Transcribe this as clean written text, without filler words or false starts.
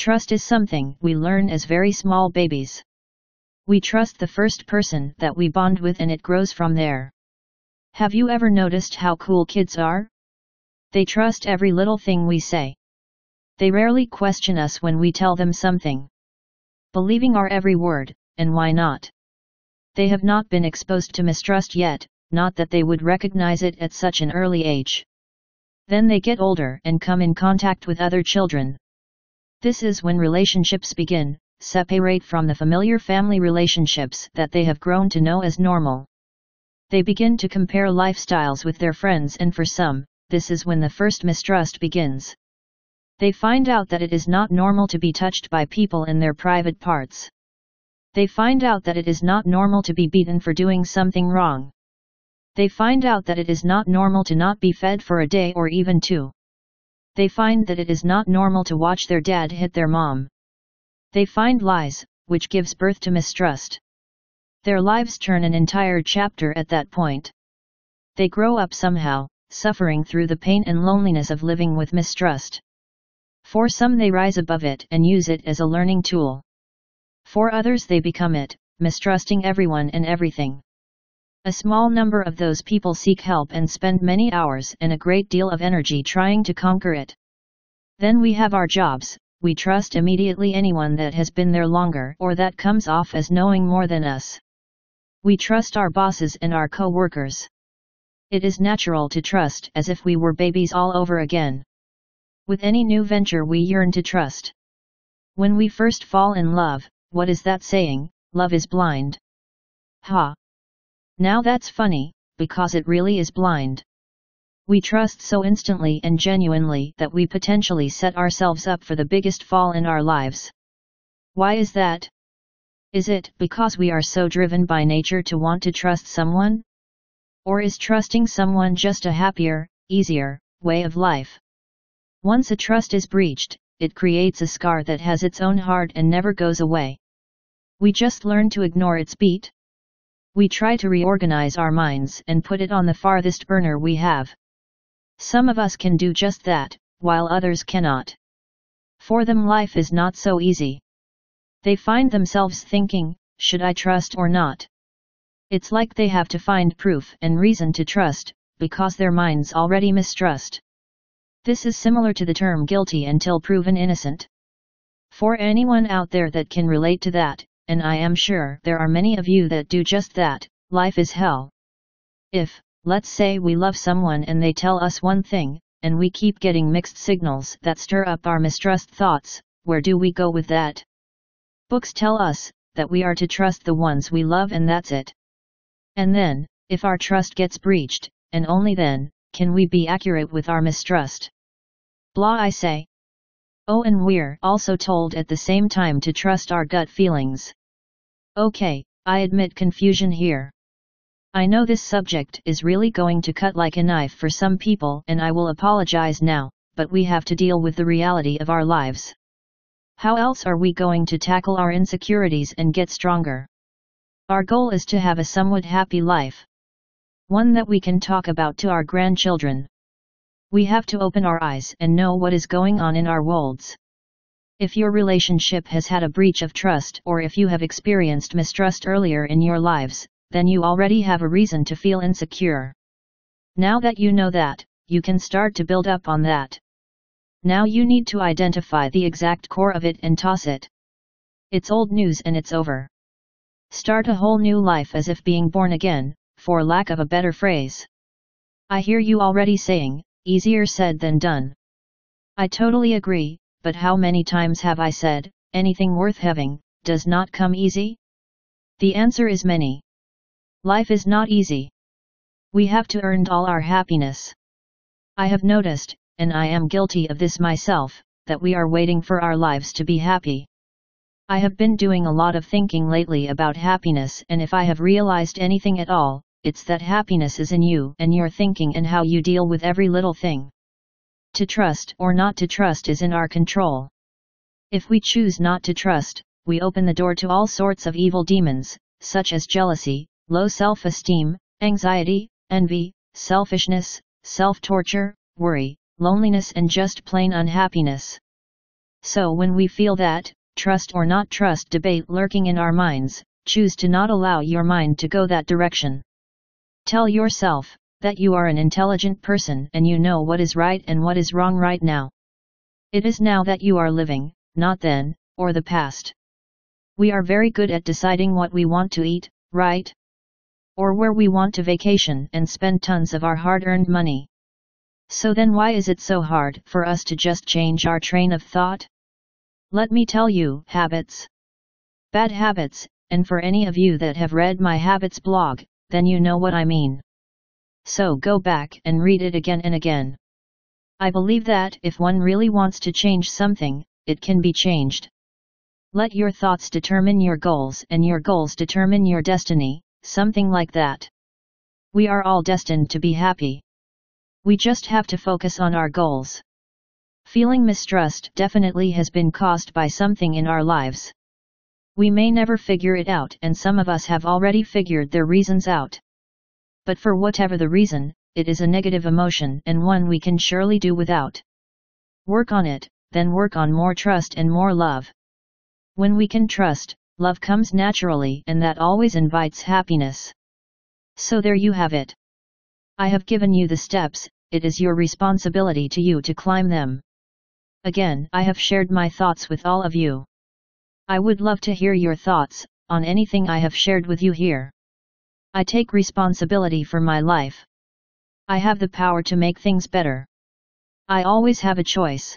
Trust is something we learn as very small babies. We trust the first person that we bond with and it grows from there. Have you ever noticed how cool kids are? They trust every little thing we say. They rarely question us when we tell them something, believing our every word, and why not? They have not been exposed to mistrust yet, not that they would recognize it at such an early age. Then they get older and come in contact with other children. This is when relationships begin, separate from the familiar family relationships that they have grown to know as normal. They begin to compare lifestyles with their friends, and for some, this is when the first mistrust begins. They find out that it is not normal to be touched by people in their private parts. They find out that it is not normal to be beaten for doing something wrong. They find out that it is not normal to not be fed for a day or even two. They find that it is not normal to watch their dad hit their mom. They find lies, which gives birth to mistrust. Their lives turn an entire chapter at that point. They grow up somehow, suffering through the pain and loneliness of living with mistrust. For some they rise above it and use it as a learning tool. For others they become it, mistrusting everyone and everything. A small number of those people seek help and spend many hours and a great deal of energy trying to conquer it. Then we have our jobs. We trust immediately anyone that has been there longer or that comes off as knowing more than us. We trust our bosses and our co-workers. It is natural to trust as if we were babies all over again. With any new venture we yearn to trust. When we first fall in love, what is that saying? Love is blind. Ha! Now that's funny, because it really is blind. We trust so instantly and genuinely that we potentially set ourselves up for the biggest fall in our lives. Why is that? Is it because we are so driven by nature to want to trust someone? Or is trusting someone just a happier, easier way of life? Once a trust is breached, it creates a scar that has its own heart and never goes away. We just learn to ignore its beat. We try to reorganize our minds and put it on the farthest burner we have. Some of us can do just that, while others cannot. For them life is not so easy. They find themselves thinking, should I trust or not? It's like they have to find proof and reason to trust, because their minds already mistrust. This is similar to the term guilty until proven innocent. For anyone out there that can relate to that, and I am sure there are many of you that do just that, life is hell. If, let's say we love someone and they tell us one thing, and we keep getting mixed signals that stir up our mistrust thoughts, where do we go with that? Books tell us that we are to trust the ones we love and that's it. And then, if our trust gets breached, and only then, can we be accurate with our mistrust. Blah I say. Oh, and we're also told at the same time to trust our gut feelings. Okay, I admit confusion here. I know this subject is really going to cut like a knife for some people and I will apologize now, but we have to deal with the reality of our lives. How else are we going to tackle our insecurities and get stronger? Our goal is to have a somewhat happy life. One that we can talk about to our grandchildren. We have to open our eyes and know what is going on in our worlds. If your relationship has had a breach of trust or if you have experienced mistrust earlier in your lives, then you already have a reason to feel insecure. Now that you know that, you can start to build up on that. Now you need to identify the exact core of it and toss it. It's old news and it's over. Start a whole new life as if being born again, for lack of a better phrase. I hear you already saying, easier said than done. I totally agree, but how many times have I said, anything worth having, does not come easy? The answer is many. Life is not easy. We have to earn all our happiness. I have noticed, and I am guilty of this myself, that we are waiting for our lives to be happy. I have been doing a lot of thinking lately about happiness, and if I have realized anything at all, it's that happiness is in you and your thinking and how you deal with every little thing. To trust or not to trust is in our control. If we choose not to trust, we open the door to all sorts of evil demons, such as jealousy, low self-esteem, anxiety, envy, selfishness, self-torture, worry, loneliness and just plain unhappiness. So when we feel that, trust or not trust debate lurking in our minds, choose to not allow your mind to go that direction. Tell yourself that you are an intelligent person and you know what is right and what is wrong right now. It is now that you are living, not then, or the past. We are very good at deciding what we want to eat, right? Or where we want to vacation and spend tons of our hard-earned money. So then why is it so hard for us to just change our train of thought? Let me tell you, habits. Bad habits, and for any of you that have read my habits blog, then you know what I mean. So go back and read it again and again. I believe that if one really wants to change something, it can be changed. Let your thoughts determine your goals and your goals determine your destiny, something like that. We are all destined to be happy. We just have to focus on our goals. Feeling mistrust definitely has been caused by something in our lives. We may never figure it out and some of us have already figured their reasons out. But for whatever the reason, it is a negative emotion and one we can surely do without. Work on it, then work on more trust and more love. When we can trust, love comes naturally and that always invites happiness. So there you have it. I have given you the steps, it is your responsibility to you to climb them. Again, I have shared my thoughts with all of you. I would love to hear your thoughts on anything I have shared with you here. I take responsibility for my life. I have the power to make things better. I always have a choice.